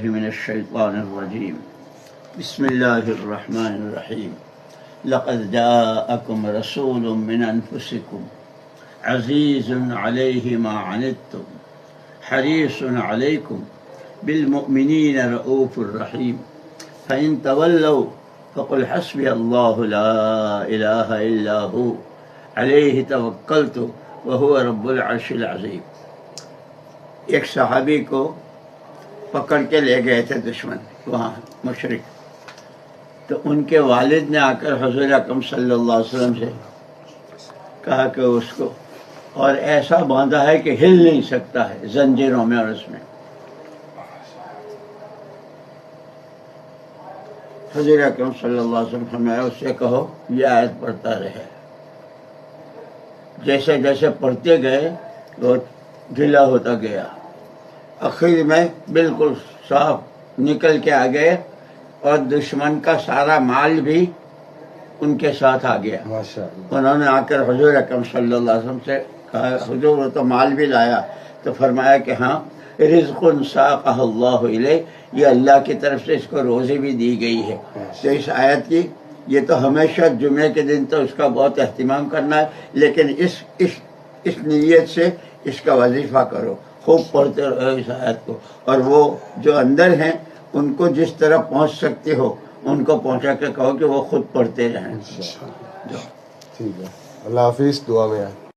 من الشیطان الرجیم بسم اللہ الرحمن الرحیم لقد جاءکم رسول من انفسکم عزیز علیہ ما عنتم حریص علیکم بالمؤمنین رؤوف الرحیم فإن تولوا فقل حسبی اللہ لا الہ الا ہو علیہ توکلت وہو رب العرش العظیم۔ ایک صحابی کو پکڑ کے لے گئے تھے دشمن وہاں مشرک، تو ان کے والد نے آ کر حضور اکرم صلی اللہ علیہ وسلم سے کہا کہ اس کو اور ایسا باندھا ہے کہ ہل نہیں سکتا ہے زنجیروں میں اور اس میں۔ حضور اکرم صلی اللہ علیہ وسلم فرمایا اس سے کہو یہ آیت پڑھتا رہے۔ جیسے جیسے پڑھتے گئے وہ ڈھیلا ہوتا گیا، آخر میں بالکل صاف نکل کے آ گئے اور دشمن کا سارا مال بھی ان کے ساتھ آ گیا۔ انہوں نے آ کر حضور اکرم صلی اللہ علیہ وسلم سے کہا حضور وہ تو مال بھی لایا، تو فرمایا کہ ہاں رزق ساقہ اللہ الیہ، یہ اللہ کی طرف سے اس کو روزی بھی دی گئی ہے۔ تو اس آیت کی یہ تو ہمیشہ جمعے کے دن تو اس کا بہت اہتمام کرنا ہے، لیکن اس نیت سے اس کا وظیفہ کرو، خوب پڑھتے رہو اس آیت کو، اور وہ جو اندر ہیں ان کو جس طرح پہنچ سکتے ہو ان کو پہنچا کے کہو کہ وہ خود پڑھتے رہیں۔ ٹھیک ہے، اللہ حافظ، دعا میں آئے۔